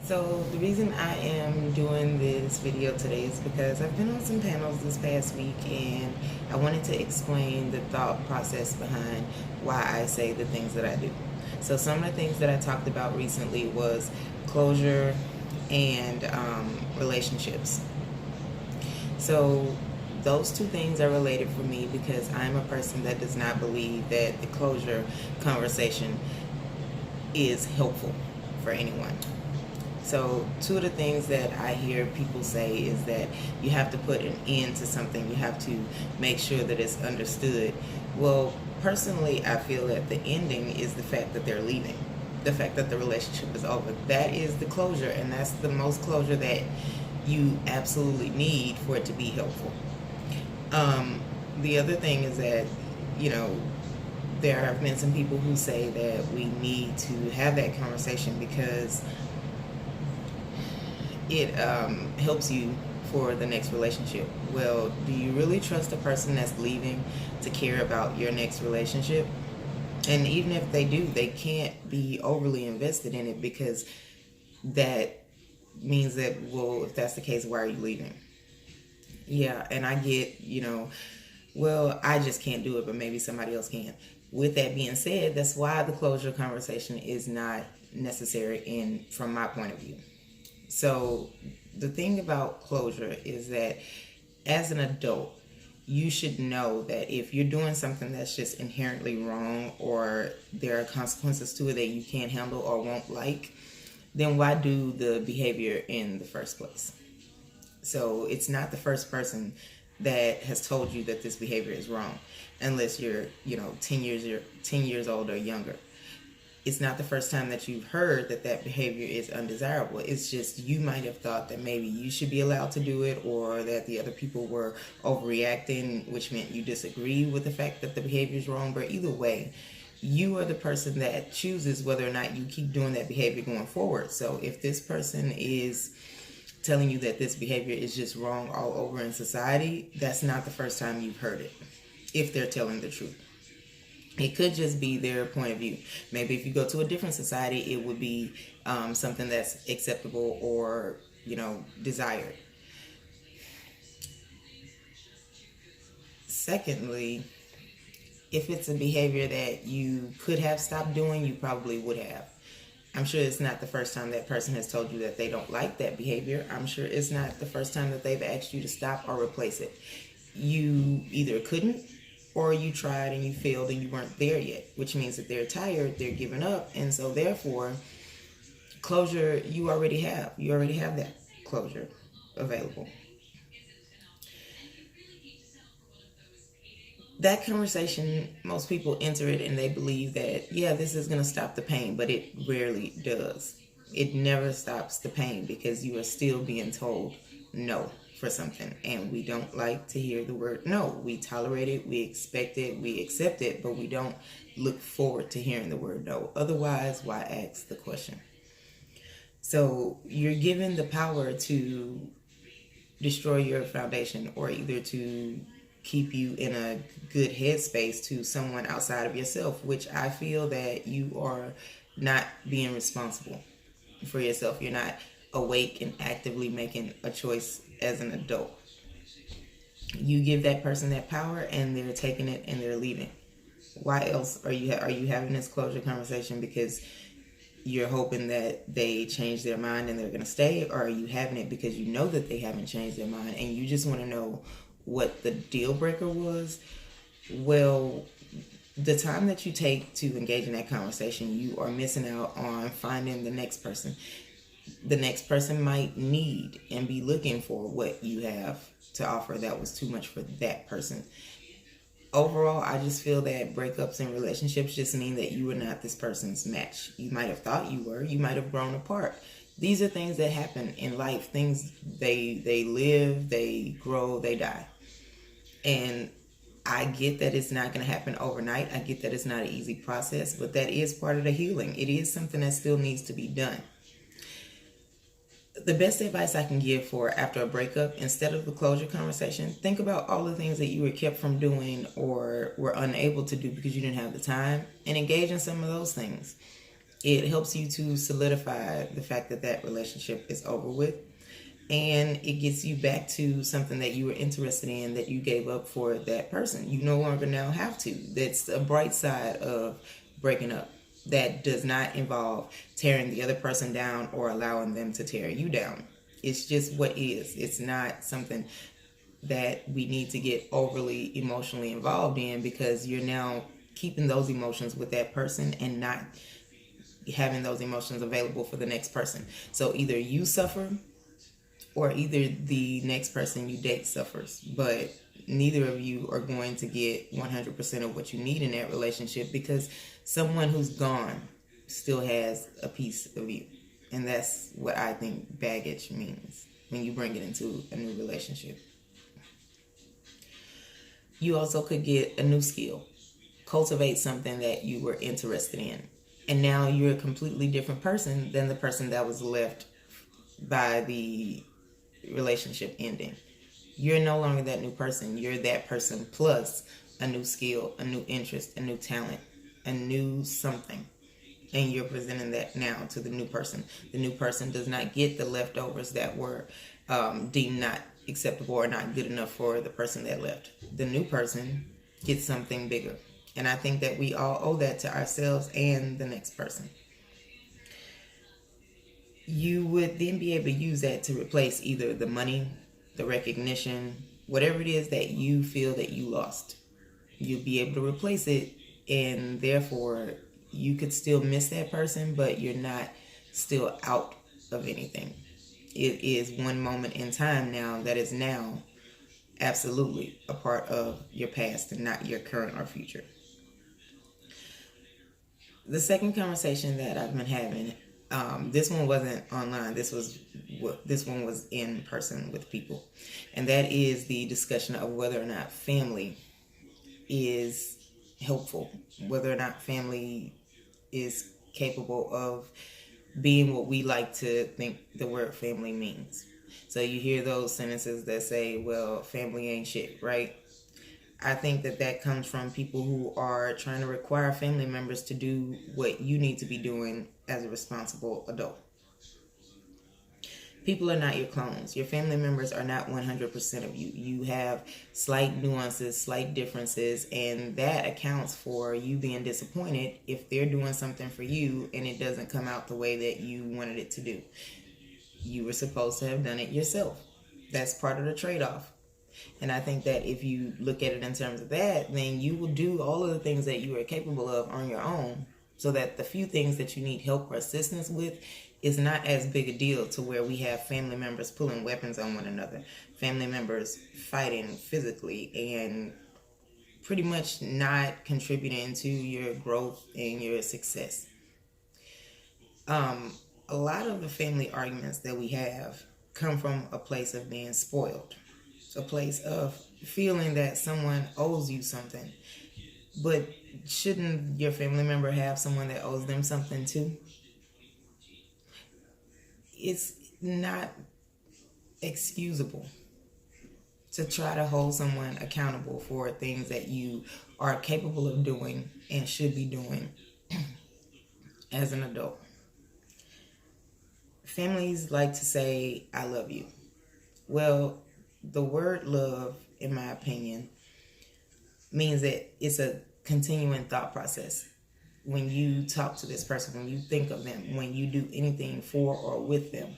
So the reason I am doing this video today is because I've been on some panels this past week and I wanted to explain the thought process behind why I say the things that I do. So some of the things that I talked about recently was closure and relationships. So those two things are related for me because I'm a person that does not believe that the closure conversation is helpful for anyone. So two of the things that I hear people say is that you have to put an end to something. You have to make sure that it's understood. Well, personally, I feel that the ending is the fact that they're leaving. The fact that the relationship is over. That is the closure, and that's the most closure that you absolutely need for it to be helpful. The other thing is that, you know, there have been some people who say that we need to have that conversation because it helps you for the next relationship. Well, do you really trust a person that's leaving to care about your next relationship? And even if they do, they can't be overly invested in it because that means that, well, if that's the case, why are you leaving? Yeah, and I get, well, I just can't do it, but maybe somebody else can. With that being said, that's why the closure conversation is not necessary from my point of view. So the thing about closure is that as an adult, you should know that if you're doing something that's just inherently wrong or there are consequences to it that you can't handle or won't like, then why do the behavior in the first place? So it's not the first person that has told you that this behavior is wrong, unless you're, 10 years old or younger. It's not the first time that you've heard that behavior is undesirable. It's just you might have thought that maybe you should be allowed to do it, or that the other people were overreacting, which meant you disagree with the fact that the behavior is wrong. But either way, you are the person that chooses whether or not you keep doing that behavior going forward. So if this person is telling you that this behavior is just wrong all over in society, that's not the first time you've heard it, if they're telling the truth. It could just be their point of view. Maybe if you go to a different society, it would be something that's acceptable or, desired. Secondly, if it's a behavior that you could have stopped doing, you probably would have. I'm sure it's not the first time that person has told you that they don't like that behavior. I'm sure it's not the first time that they've asked you to stop or replace it. You either couldn't, or you tried and you failed and you weren't there yet, which means that they're tired, they're giving up, and so therefore, closure you already have. You already have that closure available. That conversation, most people enter it and they believe that, yeah, this is going to stop the pain, but it rarely does. It never stops the pain because you are still being told no for something, and we don't like to hear the word no. We tolerate it, we expect it, we accept it, but we don't look forward to hearing the word no. Otherwise, why ask the question? So you're given the power to destroy your foundation, or either to keep you in a good headspace to someone outside of yourself, which I feel that you are not being responsible for yourself. You're not awake and actively making a choice as an adult. You give that person that power and they're taking it and they're leaving. Why else are you having this closure conversation? Because you're hoping that they change their mind and they're going to stay, or are you having it because you know that they haven't changed their mind and you just want to know what the deal breaker was? Well, the time that you take to engage in that conversation, you are missing out on finding the next person. The next person might need and be looking for what you have to offer that was too much for that person. Overall, I just feel that breakups and relationships just mean that you were not this person's match. You might have thought you were. You might have grown apart. These are things that happen in life. Things, they live, they grow, they die. And I get that it's not going to happen overnight. I get that it's not an easy process, but that is part of the healing. It is something that still needs to be done. The best advice I can give for after a breakup, instead of the closure conversation, think about all the things that you were kept from doing or were unable to do because you didn't have the time, and engage in some of those things. It helps you to solidify the fact that that relationship is over with, and it gets you back to something that you were interested in that you gave up for that person. You no longer now have to. That's a bright side of breaking up. That does not involve tearing the other person down or allowing them to tear you down. It's just what is. It's not something that we need to get overly emotionally involved in, because you're now keeping those emotions with that person and not having those emotions available for the next person. So either you suffer or either the next person you date suffers, but neither of you are going to get 100% of what you need in that relationship, because someone who's gone still has a piece of you. And that's what I think baggage means when you bring it into a new relationship. You also could get a new skill, cultivate something that you were interested in, and now you're a completely different person than the person that was left by the relationship ending. You're no longer that new person. You're that person plus a new skill, a new interest, a new talent, a new something. And you're presenting that now to the new person. The new person does not get the leftovers that were deemed not acceptable or not good enough for the person that left. The new person gets something bigger. And I think that we all owe that to ourselves and the next person. You would then be able to use that to replace either the money, the recognition, whatever it is that you feel that you lost. You'll be able to replace it, and therefore you could still miss that person, but you're not still out of anything. It is one moment in time now that is now absolutely a part of your past and not your current or future. The second conversation that I've been having, this one wasn't online. This one was in person with people, and that is the discussion of whether or not family is helpful, whether or not family is capable of being what we like to think the word family means. So you hear those sentences that say, well, family ain't shit, right? I think that that comes from people who are trying to require family members to do what you need to be doing as a responsible adult. People are not your clones. Your family members are not 100% of you. You have slight nuances, slight differences, and that accounts for you being disappointed if they're doing something for you and it doesn't come out the way that you wanted it to do. You were supposed to have done it yourself. That's part of the trade-off. And I think that if you look at it in terms of that, then you will do all of the things that you are capable of on your own, so that the few things that you need help or assistance with is not as big a deal to where we have family members pulling weapons on one another, family members fighting physically, and pretty much not contributing to your growth and your success. A lot of the family arguments that we have come from a place of being spoiled, a place of feeling that someone owes you something. But shouldn't your family member have someone that owes them something too? It's not excusable to try to hold someone accountable for things that you are capable of doing and should be doing as an adult. Families like to say, I love you. Well, the word love, in my opinion, means that it's a continuing thought process. When you talk to this person, when you think of them, when you do anything for or with them,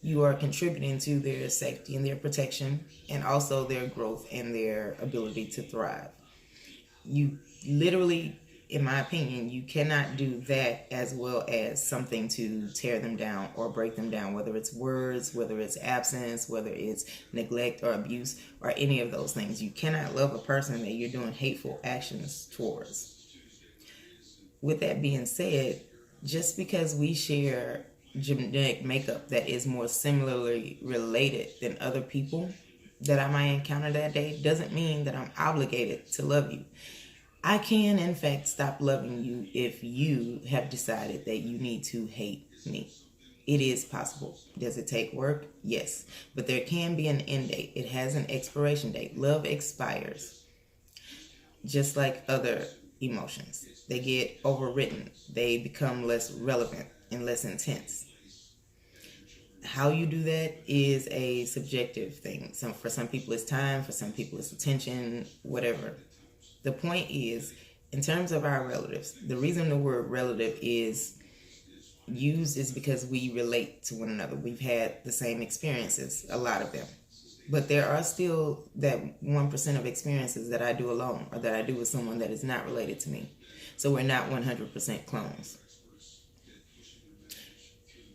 you are contributing to their safety and their protection, and also their growth and their ability to thrive. You literally, in my opinion, you cannot do that as well as something to tear them down or break them down, whether it's words, whether it's absence, whether it's neglect or abuse, or any of those things. You cannot love a person that you're doing hateful actions towards. With that being said, just because we share genetic makeup that is more similarly related than other people that I might encounter that day doesn't mean that I'm obligated to love you. I can, in fact, stop loving you if you have decided that you need to hate me. It is possible. Does it take work? Yes. But there can be an end date. It has an expiration date. Love expires. Just like other emotions. They get overwritten. They become less relevant and less intense. How you do that is a subjective thing. For some people it's time, for some people it's attention, whatever. The point is, in terms of our relatives, the reason the word relative is used is because we relate to one another. We've had the same experiences, a lot of them. But there are still that 1% of experiences that I do alone, or that I do with someone that is not related to me. So we're not 100% clones.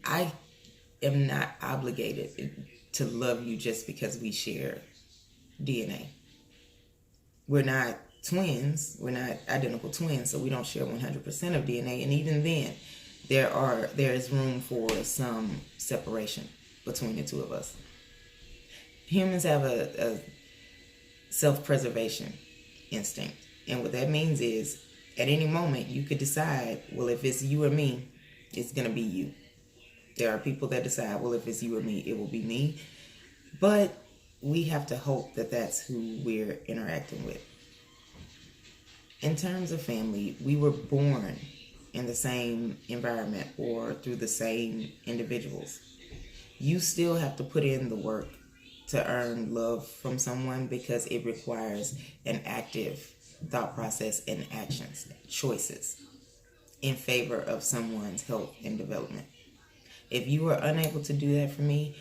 I am not obligated to love you just because we share DNA. We're not twins. We're not identical twins, so we don't share 100% of DNA. And even then, there is room for some separation between the two of us. Humans have a self-preservation instinct. And what that means is, at any moment, you could decide, well, if it's you or me, it's going to be you. There are people that decide, well, if it's you or me, it will be me. But we have to hope that that's who we're interacting with. In terms of family, we were born in the same environment or through the same individuals. You still have to put in the work to earn love from someone, because it requires an active thought process and actions, choices in favor of someone's health and development. If you are unable to do that for me,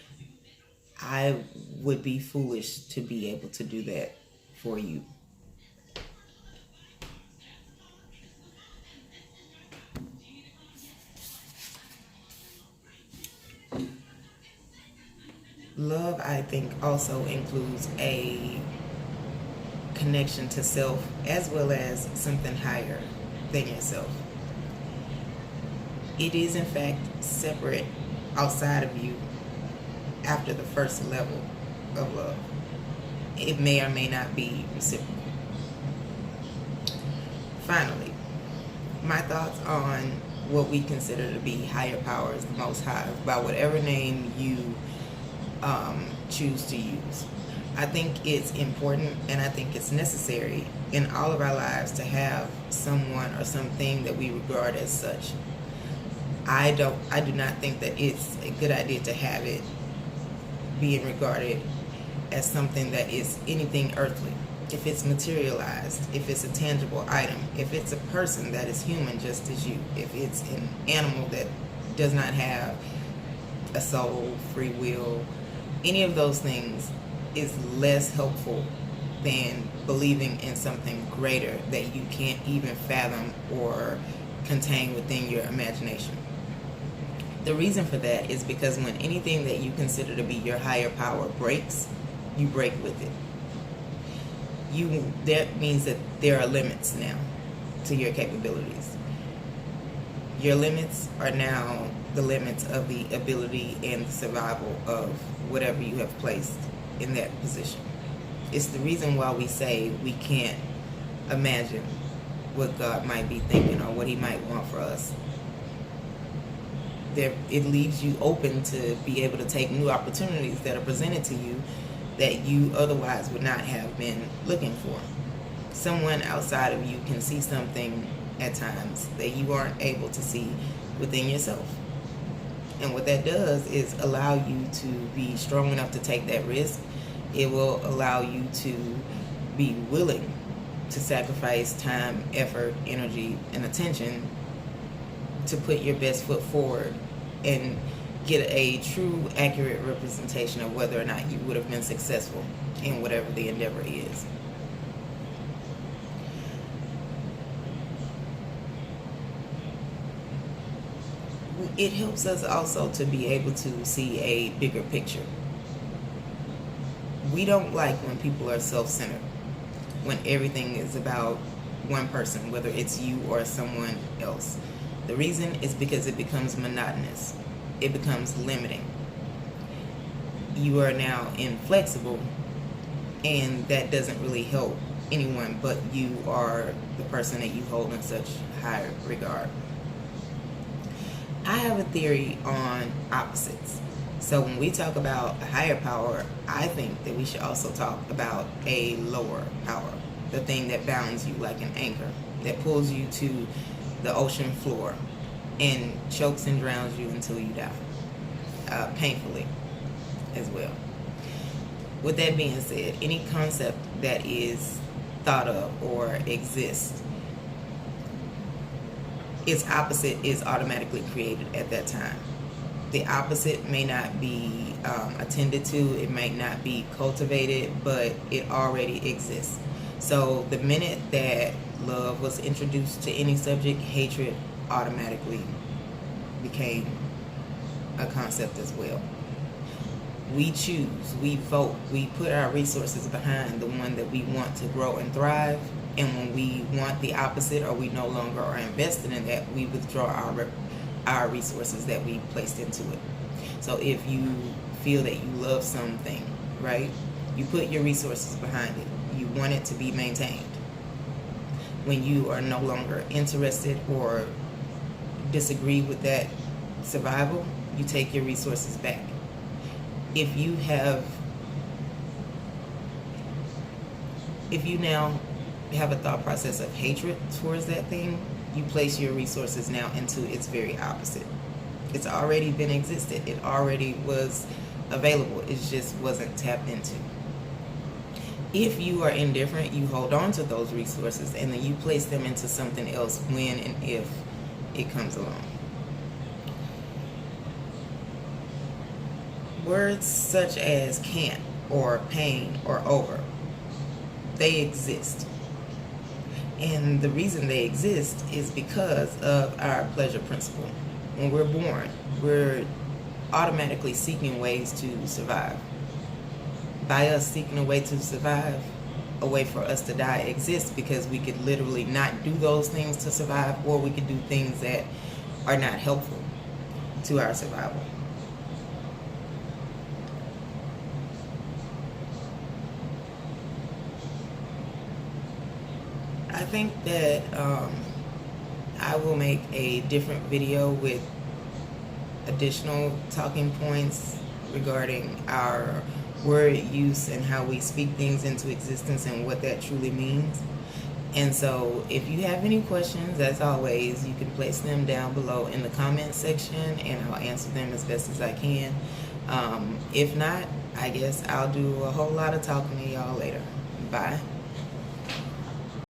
I would be foolish to be able to do that for you. Love, I think, also includes a connection to self as well as something higher than yourself. It is, in fact, separate outside of you after the first level of love. It may or may not be reciprocal. Finally, my thoughts on what we consider to be higher powers, the Most High, by whatever name you choose to use. I think it's important, and I think it's necessary in all of our lives to have someone or something that we regard as such. I do not think that it's a good idea to have it being regarded as something that is anything earthly. If it's materialized, if it's a tangible item, if it's a person that is human just as you, if it's an animal that does not have a soul, free will, any of those things is less helpful than believing in something greater that you can't even fathom or contain within your imagination. The reason for that is because when anything that you consider to be your higher power breaks, you break with it. That means that there are limits now to your capabilities. Your limits are now the limits of the ability and the survival of whatever you have placed in that position. It's the reason why we say we can't imagine what God might be thinking or what he might want for us. It leaves you open to be able to take new opportunities that are presented to you that you otherwise would not have been looking for. Someone outside of you can see something at times that you aren't able to see within yourself. And what that does is allow you to be strong enough to take that risk. It will allow you to be willing to sacrifice time, effort, energy, and attention to put your best foot forward and get a true, accurate representation of whether or not you would have been successful in whatever the endeavor is. It helps us also to be able to see a bigger picture. We don't like when people are self-centered, when everything is about one person, whether it's you or someone else. The reason is because it becomes monotonous. It becomes limiting. You are now inflexible, and that doesn't really help anyone but you or the person that you hold in such high regard. I have a theory on opposites. So when we talk about a higher power, I think that we should also talk about a lower power, the thing that bounds you like an anchor. that pulls you to the ocean floor and chokes and drowns you until you die, painfully as well. With that being said, any concept that is thought of or exists, its opposite is automatically created at that time. The opposite may not be attended to, it might not be cultivated, but it already exists. So the minute that love was introduced to any subject, hatred automatically became a concept as well. We choose, we vote, we put our resources behind the one that we want to grow and thrive. And when we want the opposite, or we no longer are invested in that, we withdraw our resources that we placed into it. So if you feel that you love something, right, you put your resources behind it. You want it to be maintained. When you are no longer interested or disagree with that survival, you take your resources back. If you now have a thought process of hatred towards that thing, you place your resources now into its very opposite. It's already been existed. It already was available. It just wasn't tapped into. If you are indifferent, you hold on to those resources and then you place them into something else when and if it comes along. Words such as can't or pain or over, they exist. And the reason they exist is because of our pleasure principle. When we're born, we're automatically seeking ways to survive. By us seeking a way to survive, a way for us to die exists, because we could literally not do those things to survive, or we could do things that are not helpful to our survival. I think that I will make a different video with additional talking points regarding our word use and how we speak things into existence and what that truly means. And so if you have any questions, as always, you can place them down below in the comment section and I'll answer them as best as I can. If not, I guess I'll do a whole lot of talking to y'all later. Bye.